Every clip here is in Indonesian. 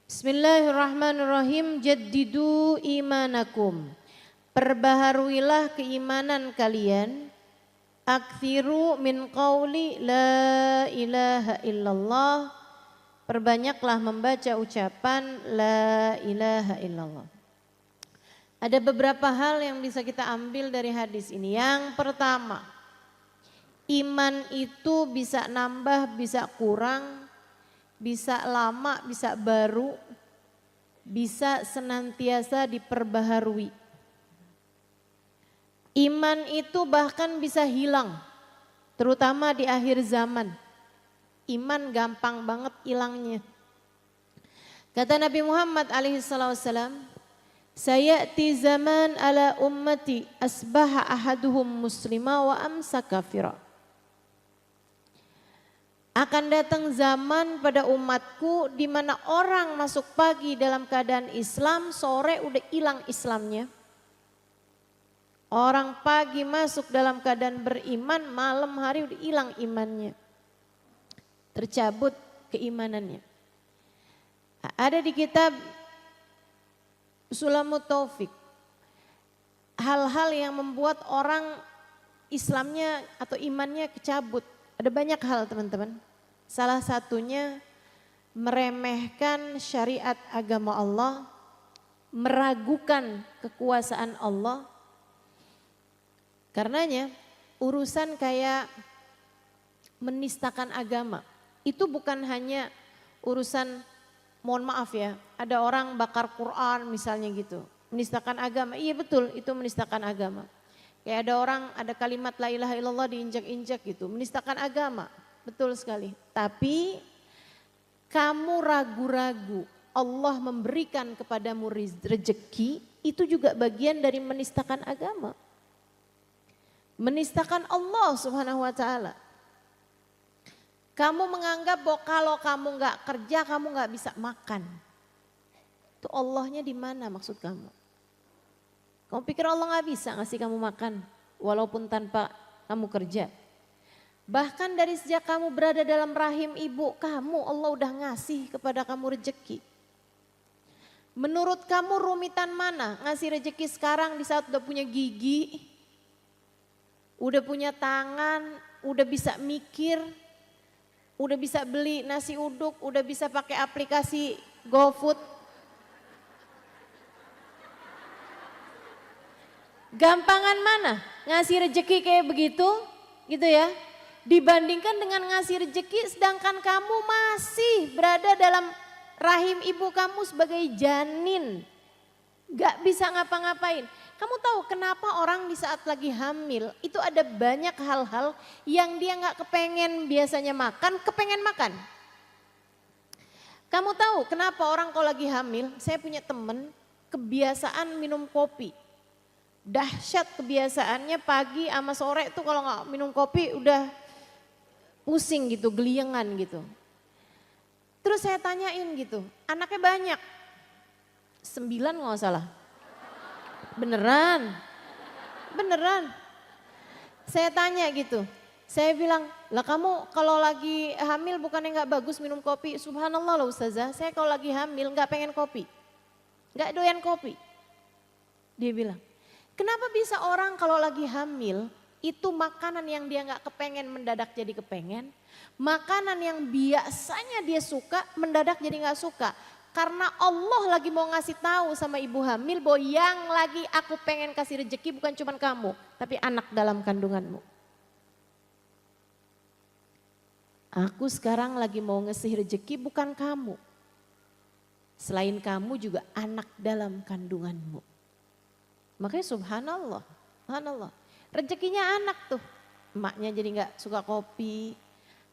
Bismillahirrahmanirrahim. Jaddidu imanakum. Perbaharuilah keimanan kalian. Aktsiru min qauli la ilaha illallah. Perbanyaklah membaca ucapan la ilaha illallah. Ada beberapa hal yang bisa kita ambil dari hadis ini. Yang pertama, iman itu bisa nambah, bisa kurang, bisa lama, bisa baru, bisa senantiasa diperbaharui. Iman itu bahkan bisa hilang, terutama di akhir zaman. Iman gampang banget hilangnya. Kata Nabi Muhammad alaihissalam, sayati zaman ala ummati asbaha ahaduhum muslima wa amsa kafira. Akan datang zaman pada umatku di mana orang masuk pagi dalam keadaan Islam, sore udah hilang Islamnya. Orang pagi masuk dalam keadaan beriman, malam hari udah hilang imannya. Tercabut keimanannya. Ada di kitab Sulamut Taufik hal-hal yang membuat orang Islamnya atau imannya kecabut. Ada banyak hal teman-teman. Salah satunya meremehkan syariat agama Allah, meragukan kekuasaan Allah. Karenanya urusan kayak menistakan agama itu bukan hanya urusan, mohon maaf ya, ada orang bakar Quran misalnya gitu, menistakan agama. Iya betul, itu menistakan agama. Kayak ada orang, ada kalimat la ilaha illallah diinjak-injak gitu, menistakan agama. Betul sekali. Tapi kamu ragu-ragu Allah memberikan kepadamu rezeki, itu juga bagian dari menistakan agama. Menistakan Allah Subhanahu wa taala. Kamu menganggap bahwa kalau kamu nggak kerja kamu nggak bisa makan. Itu Allahnya di mana maksud kamu? Kamu pikir Allah nggak bisa ngasih kamu makan walaupun tanpa kamu kerja? Bahkan dari sejak kamu berada dalam rahim ibu kamu, Allah udah ngasih kepada kamu rezeki. Menurut kamu rumitan mana ngasih rezeki sekarang di saat udah punya gigi, udah punya tangan, udah bisa mikir, udah bisa beli nasi uduk, udah bisa pakai aplikasi GoFood. Gampangan mana ngasih rezeki kayak begitu, gitu ya? Dibandingkan dengan ngasih rezeki sedangkan kamu masih berada dalam rahim ibu kamu sebagai janin. Gak bisa ngapa-ngapain. Kamu tahu kenapa orang di saat lagi hamil itu ada banyak hal-hal yang dia gak kepengen biasanya makan, kepengen makan. Kamu tahu kenapa orang kalau lagi hamil, saya punya temen kebiasaan minum kopi. Dahsyat kebiasaannya pagi sama sore tuh kalau gak minum kopi udah pusing gitu, geliengan gitu. Terus saya tanyain gitu, anaknya banyak, 9 nggak salah. Beneran. Saya tanya gitu, saya bilang, lah kamu kalau lagi hamil bukannya nggak bagus minum kopi? Subhanallah loh Ustazah, saya kalau lagi hamil nggak pengen kopi, nggak doyan kopi. Dia bilang, kenapa bisa orang kalau lagi hamil itu makanan yang dia nggak kepengen mendadak jadi kepengen, makanan yang biasanya dia suka mendadak jadi nggak suka. Karena Allah lagi mau ngasih tahu sama ibu hamil bahwa yang lagi aku pengen kasih rezeki bukan cuma kamu, tapi anak dalam kandunganmu. Aku sekarang lagi mau ngasih rezeki bukan kamu. Selain kamu juga anak dalam kandunganmu. Makanya subhanallah, subhanallah. Rezekinya anak tuh, emaknya jadi nggak suka kopi,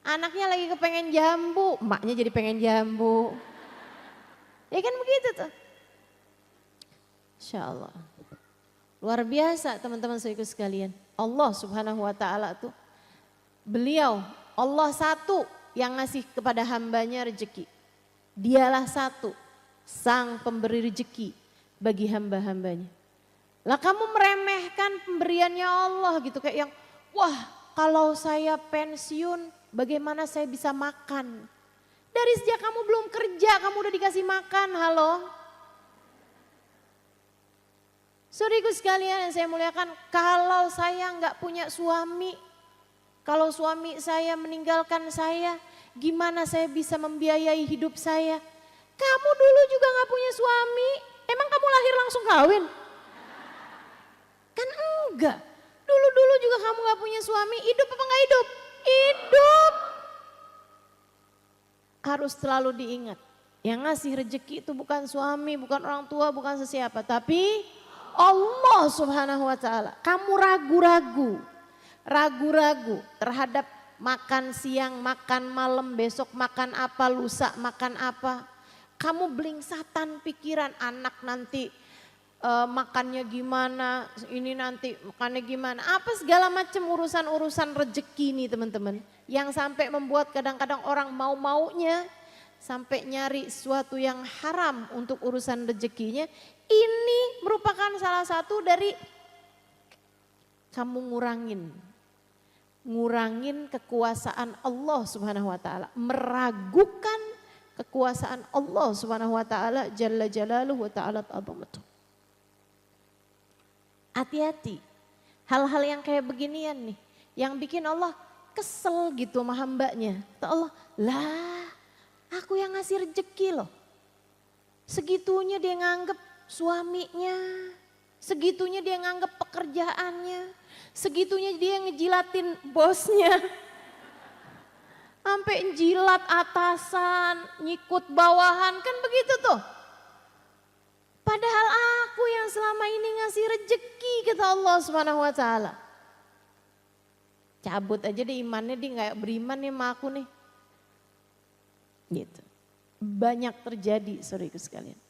anaknya lagi kepengen jambu, emaknya jadi pengen jambu, ya kan begitu tuh. Insya Allah, luar biasa teman-teman saudaraku sekalian. Allah Subhanahu Wa Taala tuh, beliau Allah satu yang ngasih kepada hambanya rezeki, dialah satu sang pemberi rezeki bagi hamba-hambanya. Lah kamu meremehkan pemberiannya Allah gitu, kayak yang wah kalau saya pensiun bagaimana saya bisa makan. Dari sejak kamu belum kerja, kamu udah dikasih makan, halo. Saudaraku sekalian yang saya muliakan, kalau saya nggak punya suami, kalau suami saya meninggalkan saya, gimana saya bisa membiayai hidup saya? Kamu dulu juga nggak punya suami, emang kamu lahir langsung kawin? Kan enggak. Dulu-dulu juga kamu nggak punya suami, hidup apa nggak hidup? Hidup. Harus selalu diingat, yang ngasih rezeki itu bukan suami, bukan orang tua, bukan sesiapa, tapi Allah Subhanahu wa taala. Kamu ragu-ragu terhadap makan siang, makan malam, besok makan apa, lusa makan apa. Kamu belingsatan pikiran, anak nanti makannya gimana, ini nanti makannya gimana, apa segala macam urusan-urusan rezeki nih teman-teman. Yang sampai membuat kadang-kadang orang mau-maunya sampai nyari sesuatu yang haram untuk urusan rezekinya. Ini merupakan salah satu dari kamu ngurangin kekuasaan Allah Subhanahu wa taala, meragukan kekuasaan Allah Subhanahu wa taala jalla jalaluhu wa ta'ala azamatuh. Hati-hati, hal-hal yang kayak beginian nih, yang bikin Allah kesel gitu sama hambanya. Kata Allah, lah aku yang ngasih rezeki loh. Segitunya dia nganggep suaminya, segitunya dia nganggep pekerjaannya, segitunya dia ngejilatin bosnya. Sampai jilat atasan, nyikut bawahan, kan begitu tuh. Padahal aku yang selama ini ngasih rezeki, kata Allah Subhanahu wa taala. Cabut aja deh imannya, dia nggak beriman nih sama aku nih. Gitu. Banyak terjadi saudaraku sekalian.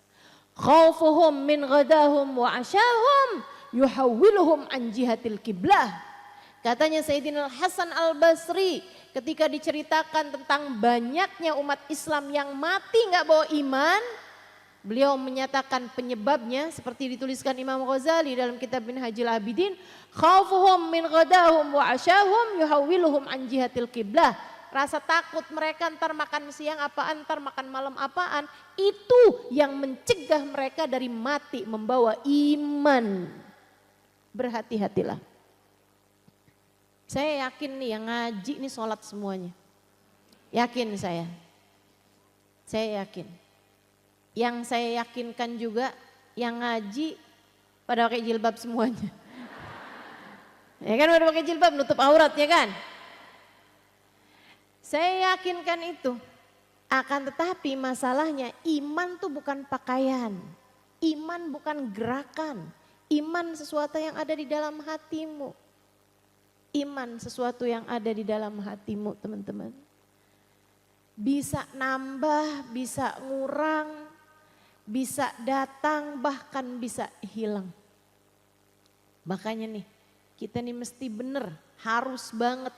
Khaufuhum min ghadahum wa asyahum yuhawwiluhum an jihatil kiblah. Katanya Sayyidina Hasan Al-Basri ketika diceritakan tentang banyaknya umat Islam yang mati nggak bawa iman, beliau menyatakan penyebabnya seperti dituliskan Imam Ghazali dalam kitab Minhajul Abidin, khaufuhum min ghadahum wa asyahum yuhawwiluhum an jihatil kiblah. Rasa takut mereka ntar makan siang apaan, ntar makan malam apaan, itu yang mencegah mereka dari mati membawa iman. Berhati-hatilah. Saya yakin nih yang ngaji nih sholat semuanya. Yakin saya. Saya yakin. Yang saya yakinkan juga yang ngaji pada pakai jilbab semuanya. Ya kan pada pakai jilbab nutup aurat ya kan. Saya yakinkan itu. Akan tetapi masalahnya iman tuh bukan pakaian. Iman bukan gerakan. Iman sesuatu yang ada di dalam hatimu. Iman sesuatu yang ada di dalam hatimu teman-teman. Bisa nambah, bisa ngurang, bisa datang, bahkan bisa hilang. Makanya nih, kita nih mesti bener, harus banget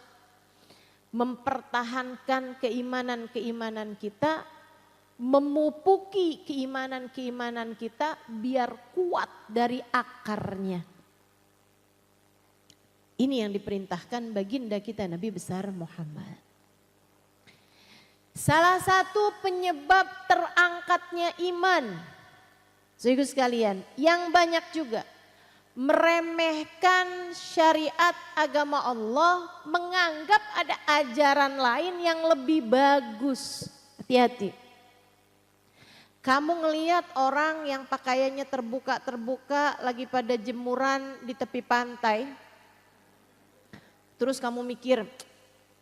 mempertahankan keimanan-keimanan kita, memupuki keimanan-keimanan kita biar kuat dari akarnya. Ini yang diperintahkan baginda kita Nabi besar Muhammad. Salah satu penyebab terangkatnya iman, saudara sekalian, yang banyak juga meremehkan syariat agama Allah, menganggap ada ajaran lain yang lebih bagus. Hati-hati. Kamu ngelihat orang yang pakaiannya terbuka-terbuka lagi pada jemuran di tepi pantai. Terus kamu mikir,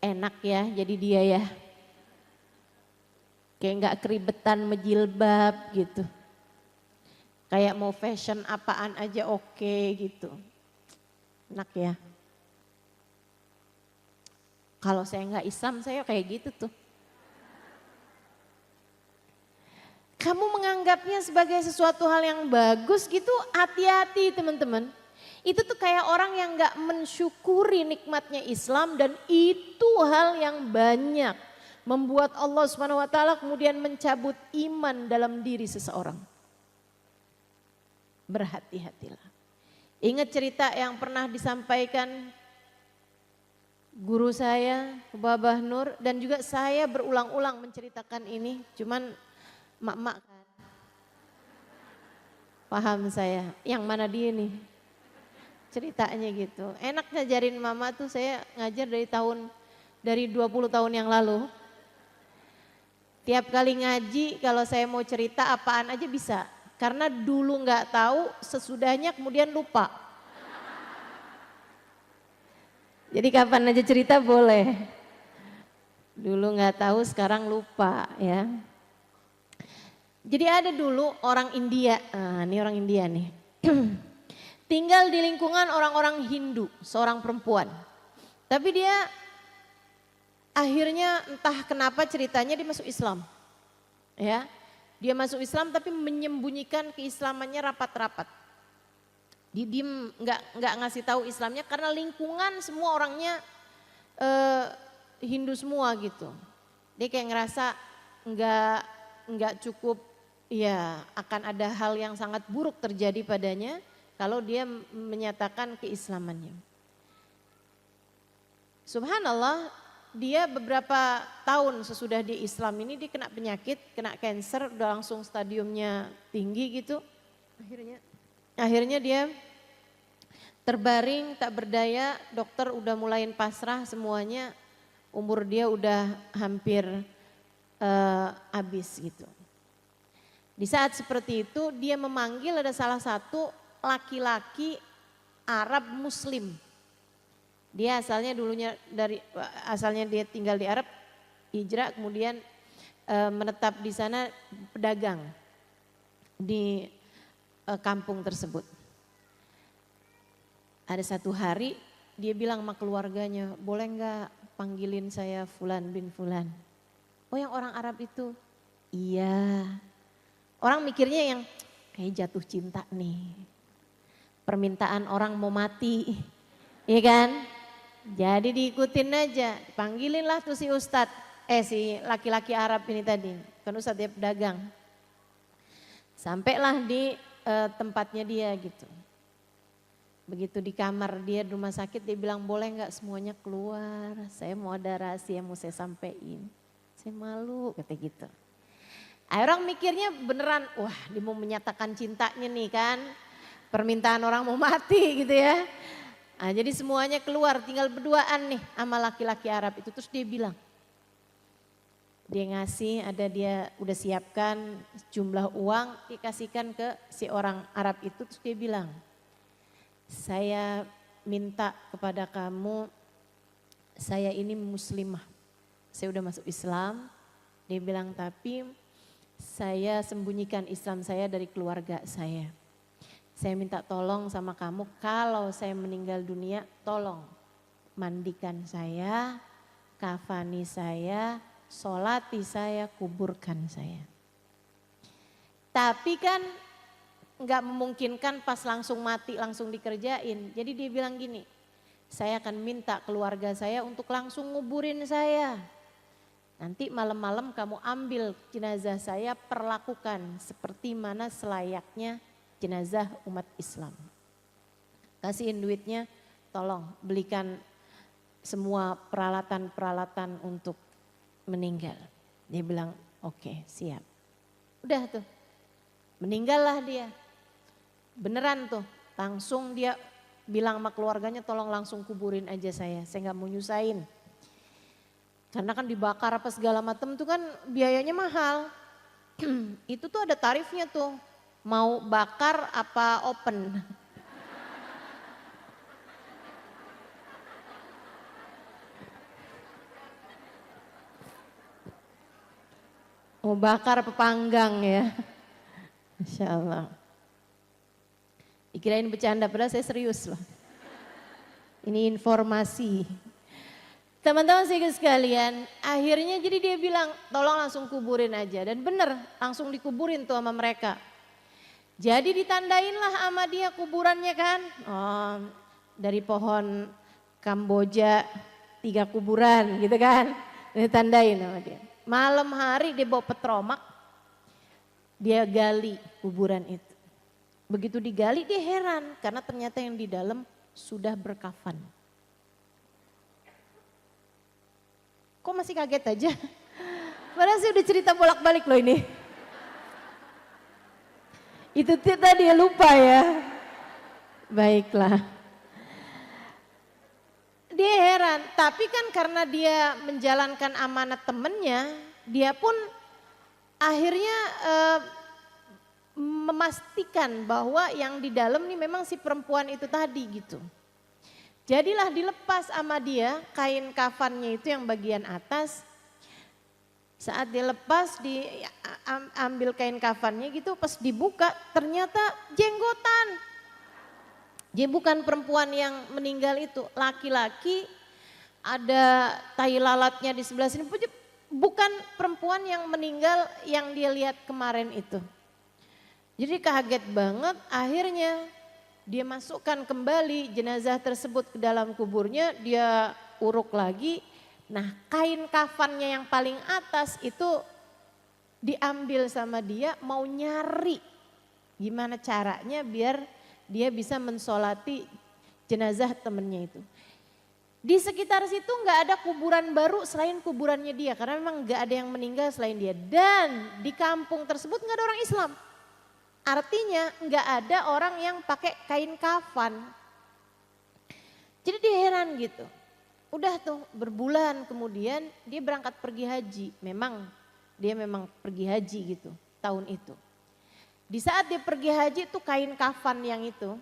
enak ya jadi dia ya. Kayak gak keribetan menjilbab gitu. Kayak mau fashion apaan aja oke gitu. Enak ya. Kalau saya gak Islam saya kayak gitu tuh. Kamu menganggapnya sebagai sesuatu hal yang bagus gitu, hati-hati teman-teman. Itu tuh kayak orang yang gak mensyukuri nikmatnya Islam dan itu hal yang banyak membuat Allah Subhanahu wa taala kemudian mencabut iman dalam diri seseorang. Berhati-hatilah. Ingat cerita yang pernah disampaikan guru saya, Babah Nur, dan juga saya berulang-ulang menceritakan ini, cuman mak-mak kan, paham saya, yang mana dia nih ceritanya gitu. Enak ngajarin mama tuh, saya ngajar dari 20 tahun yang lalu. Tiap kali ngaji kalau saya mau cerita apaan aja bisa. Karena dulu nggak tahu, sesudahnya kemudian lupa. Jadi kapan aja cerita boleh. Dulu nggak tahu, sekarang lupa ya. Jadi ada dulu orang India, ini orang India nih. Tinggal di lingkungan orang-orang Hindu, seorang perempuan. Tapi dia akhirnya entah kenapa ceritanya dia masuk Islam. Ya. Dia masuk Islam tapi menyembunyikan keislamannya rapat-rapat. Didiem, nggak ngasih tahu Islamnya karena lingkungan semua orangnya Hindu semua gitu. Dia kayak ngerasa nggak cukup, ya akan ada hal yang sangat buruk terjadi padanya kalau dia menyatakan keislamannya. Subhanallah, dia beberapa tahun sesudah di Islam ini dia kena penyakit, kena cancer, udah langsung stadiumnya tinggi gitu. Akhirnya dia terbaring tak berdaya, dokter udah mulain pasrah semuanya, umur dia udah hampir habis gitu. Di saat seperti itu dia memanggil ada salah satu laki-laki Arab Muslim. Dia asalnya dia tinggal di Arab, hijrah kemudian menetap di sana pedagang di kampung tersebut. Ada satu hari dia bilang sama keluarganya, boleh nggak panggilin saya Fulan bin Fulan? Oh yang orang Arab itu? Iya. Orang mikirnya yang kayak jatuh cinta nih. Permintaan orang mau mati, iya kan? Jadi diikutin aja, panggilin lah tuh si ustadz, si laki-laki Arab ini tadi, kan ustadz dia pedagang. Sampailah di tempatnya dia gitu. Begitu di kamar dia di rumah sakit dia bilang boleh nggak semuanya keluar, saya mau ada rahasia yang mau saya sampaikan. Saya malu kata gitu. Orang mikirnya beneran, wah dia mau menyatakan cintanya nih kan, permintaan orang mau mati gitu ya. Nah, jadi semuanya keluar tinggal berduaan nih sama laki-laki Arab itu. Terus dia bilang, dia ngasih, dia udah siapkan jumlah uang dikasihkan ke si orang Arab itu. Terus dia bilang, saya minta kepada kamu, saya ini muslimah, saya udah masuk Islam. Dia bilang tapi saya sembunyikan Islam saya dari keluarga saya. Saya minta tolong sama kamu kalau saya meninggal dunia tolong mandikan saya, kafani saya, sholati saya, kuburkan saya. Tapi kan nggak memungkinkan pas langsung mati langsung dikerjain. Jadi dia bilang gini, saya akan minta keluarga saya untuk langsung nguburin saya. Nanti malam-malam kamu ambil jenazah saya, perlakukan seperti mana selayaknya jenazah umat Islam. Kasihin duitnya, tolong belikan semua peralatan-peralatan untuk meninggal. Dia bilang oke, siap. Udah tuh, meninggallah dia. Beneran tuh, langsung dia bilang sama keluarganya tolong langsung kuburin aja saya nggak mau nyusahin. Karena kan dibakar apa segala macam tuh kan biayanya mahal. Itu tuh ada tarifnya tuh. Mau bakar apa open? Mau bakar apa panggang ya? Masya Allah. Dikirain bercanda, padahal saya serius loh. Ini informasi. Teman-teman sekalian, akhirnya jadi dia bilang tolong langsung kuburin aja. Dan bener langsung dikuburin tuh sama mereka. Jadi ditandainlah sama dia kuburannya kan. Oh, dari pohon Kamboja 3 kuburan gitu kan. Ditandain sama dia. Malam hari dia bawa petromak, dia gali kuburan itu. Begitu digali dia heran karena ternyata yang di dalam sudah berkafan. Kok masih kaget aja? Padahal sih udah cerita bolak-balik loh ini. Itu tadi dia lupa ya. Baiklah. Dia heran, tapi kan karena dia menjalankan amanat temennya, dia pun akhirnya memastikan bahwa yang di dalam nih memang si perempuan itu tadi gitu. Jadilah dilepas sama dia kain kafannya itu yang bagian atas. Saat dilepas, diambil kain kafannya gitu, pas dibuka ternyata jenggotan. Dia bukan perempuan yang meninggal itu, laki-laki, ada tai lalatnya di sebelah sini. Bukan perempuan yang meninggal yang dia lihat kemarin itu. Jadi kaget banget, akhirnya dia masukkan kembali jenazah tersebut ke dalam kuburnya, dia uruk lagi. Nah, kain kafannya yang paling atas itu diambil sama dia, mau nyari gimana caranya biar dia bisa mensolati jenazah temennya itu. Di sekitar situ nggak ada kuburan baru selain kuburannya dia, karena memang nggak ada yang meninggal selain dia. Dan di kampung tersebut nggak ada orang Islam. Artinya nggak ada orang yang pakai kain kafan. Jadi dia heran gitu. Udah tuh berbulan kemudian dia berangkat pergi haji. Dia memang pergi haji gitu tahun itu. Di saat dia pergi haji tuh kain kafan yang itu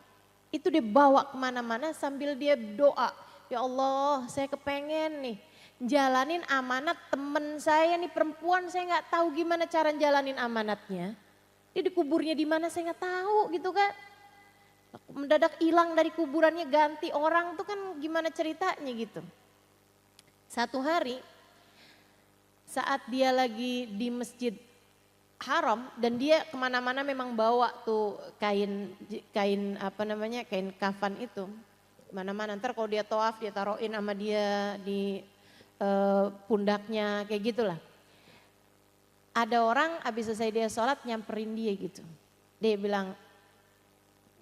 dia bawa kemana-mana sambil dia doa. Ya Allah, saya kepengen nih jalanin amanat temen saya nih perempuan, saya nggak tahu gimana cara jalanin amanatnya. Dia dikuburnya di mana saya nggak tahu gitu kan. Mendadak hilang dari kuburannya, ganti orang tuh kan gimana ceritanya gitu. Satu hari saat dia lagi di Masjid Haram dan dia kemana-mana memang bawa tuh kain kafan itu. Mana-mana ntar kalau dia tawaf dia taruhin sama dia di pundaknya kayak gitulah. Ada orang habis selesai dia sholat nyamperin dia gitu. Dia bilang,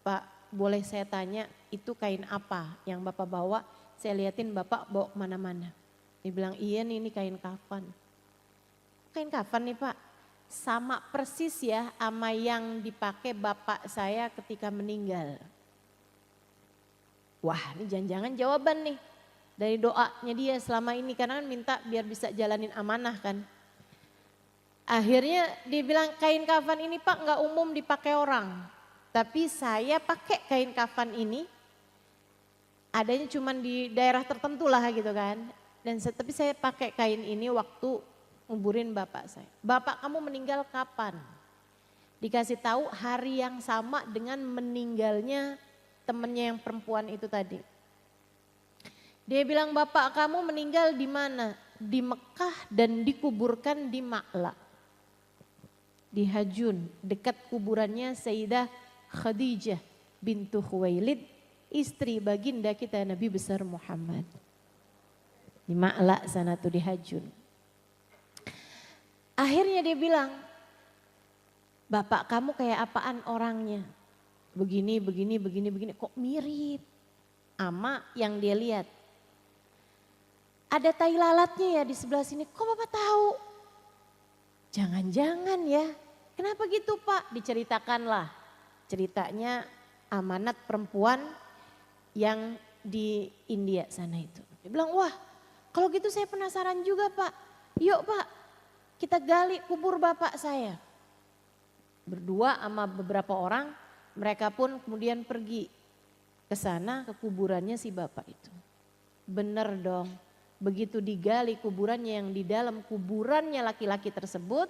Pak boleh saya tanya itu kain apa yang Bapak bawa? Saya liatin Bapak bawa kemana-mana. Dia bilang iya nih ini kain kafan. Kain kafan nih Pak, sama persis ya sama yang dipakai Bapak saya ketika meninggal. Wah ini jangan-jangan jawaban nih dari doanya dia selama ini karena kan minta biar bisa jalanin amanah kan. Akhirnya dia bilang kain kafan ini Pak nggak umum dipakai orang. Tapi saya pakai kain kafan ini adanya cuma di daerah tertentu lah gitu kan. Tapi saya pakai kain ini waktu nguburin bapak saya. Bapak kamu meninggal kapan? Dikasih tahu hari yang sama dengan meninggalnya temennya yang perempuan itu tadi. Dia bilang bapak kamu meninggal di mana? Di Mekah dan dikuburkan di Ma'la. Di Hajun, dekat kuburannya Sayyidah Khadijah bintu Khuwailid, istri baginda kita Nabi besar Muhammad. Di Ma'la sana tuh di Hajun. Akhirnya dia bilang, bapak kamu kayak apaan orangnya? Begini, kok mirip sama yang dia lihat. Ada tai lalatnya ya di sebelah sini, kok bapak tahu? Jangan-jangan ya, kenapa gitu Pak? Diceritakanlah ceritanya amanat perempuan yang di India sana itu. Dia bilang, wah kalau gitu saya penasaran juga Pak. Yuk Pak, kita gali kubur bapak saya. Berdua sama beberapa orang, mereka pun kemudian pergi ke sana ke kuburannya si bapak itu. Bener dong, begitu digali kuburannya yang di dalam kuburannya laki-laki tersebut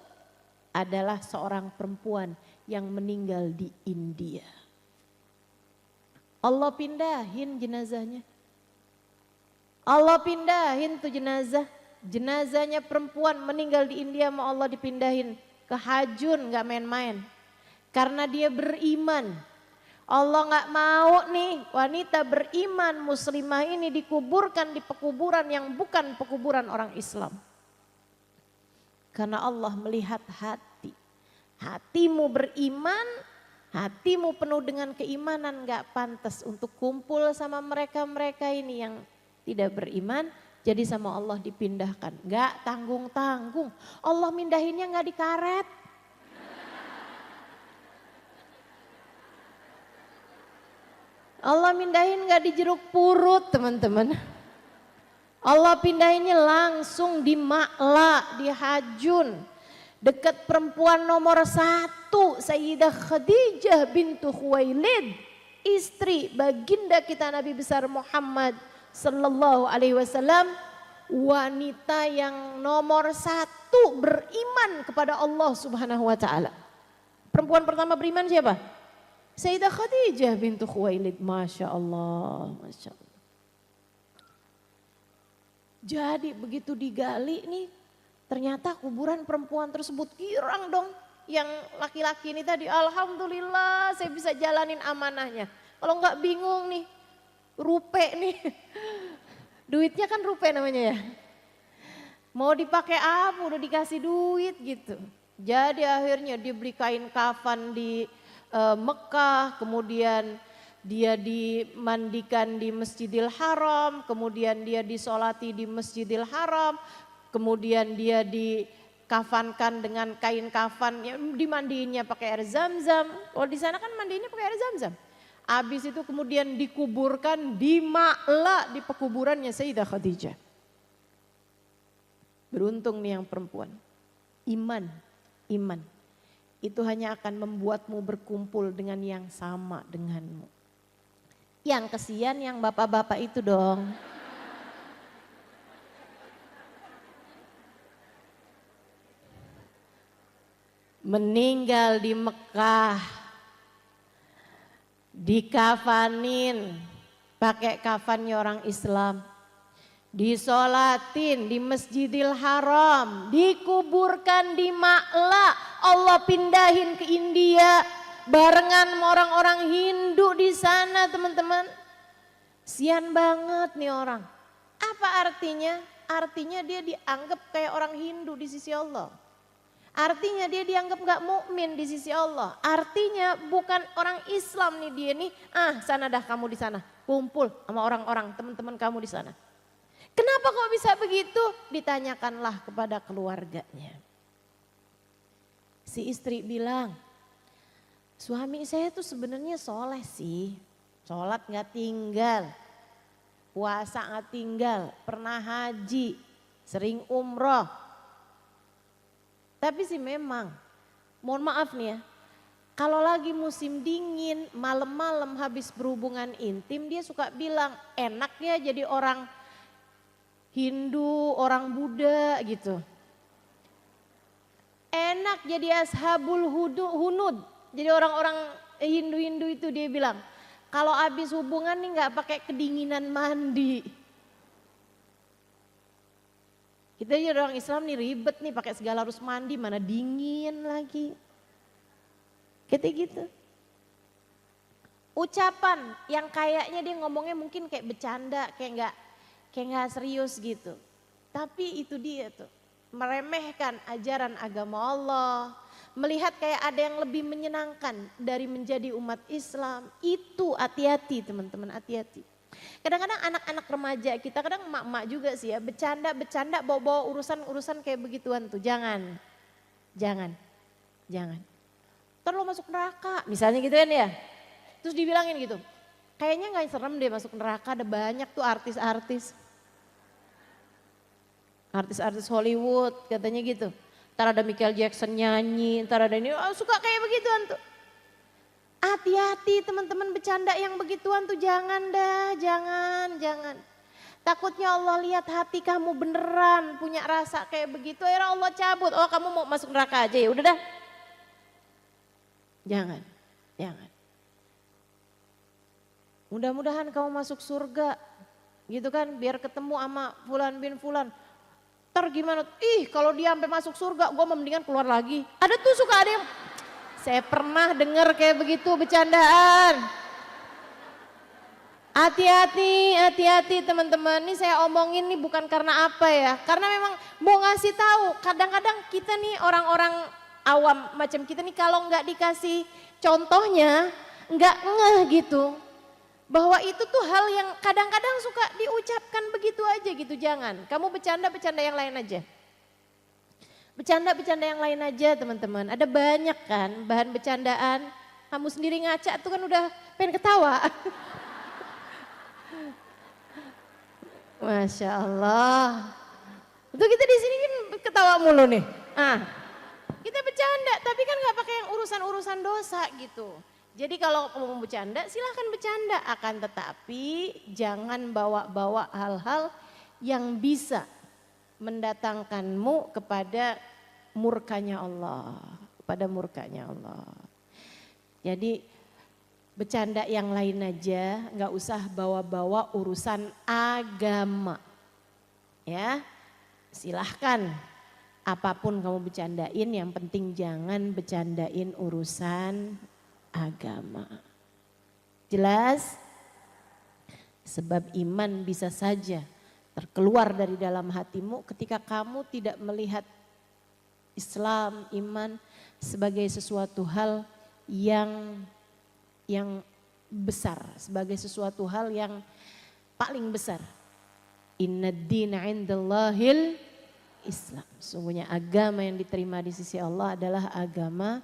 adalah seorang perempuan yang meninggal di India. Allah pindahin jenazahnya. Allah pindahin tuh jenazah. Jenazahnya perempuan meninggal di India sama Allah dipindahin ke Hajun, gak main-main. Karena dia beriman. Allah gak mau nih wanita beriman muslimah ini dikuburkan di pekuburan yang bukan pekuburan orang Islam. Karena Allah melihat hati. Hatimu beriman, hatimu penuh dengan keimanan, gak pantas untuk kumpul sama mereka-mereka ini yang tidak beriman. Jadi sama Allah dipindahkan. Gak tanggung-tanggung. Allah mindahinnya gak di karet. Allah mindahin gak di jeruk purut teman-teman. Allah pindahinnya langsung di Ma'la, di Hajun. Dekat perempuan nomor 1, Sayyidah Khadijah bintu Khuwailid. Istri baginda kita Nabi besar Muhammad sallallahu alaihi wasallam. Wanita yang nomor 1 beriman kepada Allah subhanahu wa ta'ala. Perempuan pertama beriman siapa? Sayyidah Khadijah bintu Khuwailid. Masya Allah, Masya Allah. Jadi begitu digali nih, ternyata kuburan perempuan tersebut girang dong. Yang laki-laki ini tadi, alhamdulillah saya bisa jalanin amanahnya. Kalau enggak bingung nih, rupe nih. Duitnya kan rupe namanya ya. Mau dipakai apa, udah dikasih duit gitu. Jadi akhirnya dia beli kain kafan di Mekah, kemudian dia dimandikan di Masjidil Haram, kemudian dia disolati di Masjidil Haram, kemudian dia dikafankan dengan kain kafan, ya, dimandiinnya pakai air zam-zam. Kalau di sana kan mandiinnya pakai air zam-zam. Habis itu kemudian dikuburkan di Ma'la, di pekuburannya Sayyidah Khadijah. Beruntung nih yang perempuan. Iman. Itu hanya akan membuatmu berkumpul dengan yang sama denganmu. Yang kesian yang bapak-bapak itu dong. Meninggal di Mekah, dikafanin, pakai kafannya orang Islam, disolatin di Masjidil Haram, dikuburkan di Ma'la, Allah pindahin ke India, barengan sama orang-orang Hindu di sana teman-teman. Sian banget nih orang. Apa artinya? Artinya dia dianggap kayak orang Hindu di sisi Allah. Artinya dia dianggap gak mukmin di sisi Allah. Artinya bukan orang Islam nih dia nih. Sana dah kamu di sana. Kumpul sama orang-orang teman-teman kamu di sana. Kenapa kok bisa begitu? Ditanyakanlah kepada keluarganya. Si istri bilang, suami saya tuh sebenarnya soleh sih. Sholat gak tinggal. Puasa gak tinggal. Pernah haji. Sering umroh. Tapi sih memang, mohon maaf nih ya, kalau lagi musim dingin, malam-malam habis berhubungan intim, dia suka bilang enak ya jadi orang Hindu, orang Buddha gitu. Enak jadi ashabul hunud, jadi orang-orang Hindu-Hindu itu dia bilang, kalau habis hubungan nih gak pakai kedinginan mandi. Kita jadi orang Islam nih ribet nih pakai segala harus mandi, mana dingin lagi. Kayak gitu. Ucapan yang kayaknya dia ngomongnya mungkin kayak bercanda, kayak nggak serius gitu. Tapi itu dia tuh, meremehkan ajaran agama Allah, melihat kayak ada yang lebih menyenangkan dari menjadi umat Islam. Itu hati-hati teman-teman, hati-hati. Kadang-kadang anak-anak remaja kita, kadang emak-emak juga sih ya, bercanda bawa-bawa urusan-urusan kayak begituan tuh. Jangan. Ntar lo masuk neraka, misalnya gitu kan ya. Terus dibilangin gitu, kayaknya gak serem deh masuk neraka, ada banyak tuh artis-artis Hollywood katanya gitu. Ntar ada Michael Jackson nyanyi, ntar ada ini, suka kayak begituan tuh. Hati-hati teman-teman bercanda yang begituan tuh jangan dah, jangan. Takutnya Allah lihat hati kamu beneran punya rasa kayak begitu, akhirnya Allah cabut. Oh kamu mau masuk neraka aja ya, udah dah. Jangan. Mudah-mudahan kamu masuk surga, gitu kan, biar ketemu sama Fulan bin Fulan. Ntar gimana, kalau dia sampai masuk surga, gue mendingan keluar lagi. Ada tuh suka ada yang... Saya pernah dengar kayak begitu bercandaan. Hati-hati teman-teman. Ini saya omongin nih bukan karena apa ya. Karena memang mau ngasih tahu. Kadang-kadang kita nih orang-orang awam macam kita nih kalau nggak dikasih contohnya nggak ngeh gitu. Bahwa itu tuh hal yang kadang-kadang suka diucapkan begitu aja gitu, jangan. Kamu bercanda yang lain aja. Bercanda yang lain aja teman-teman. Ada banyak kan bahan bercandaan. Kamu sendiri ngaca tuh kan udah pengen ketawa. Masya Allah. Untuk kita di sini kan ketawa mulu nih. Kita bercanda tapi kan nggak pakai yang urusan-urusan dosa gitu. Jadi kalau kamu mau bercanda silahkan bercanda. Akan tetapi jangan bawa-bawa hal-hal yang bisa mendatangkanmu kepada murkanya Allah. Kepada murkanya Allah. Jadi bercanda yang lain aja, nggak usah bawa-bawa urusan agama. Ya, silahkan apapun kamu bercandain, yang penting jangan bercandain urusan agama. Jelas? Sebab iman bisa saja terkeluar dari dalam hatimu ketika kamu tidak melihat Islam, iman sebagai sesuatu hal yang besar, sebagai sesuatu hal yang paling besar. Inna dina indallahil Islam. Sungguhnya agama yang diterima di sisi Allah adalah agama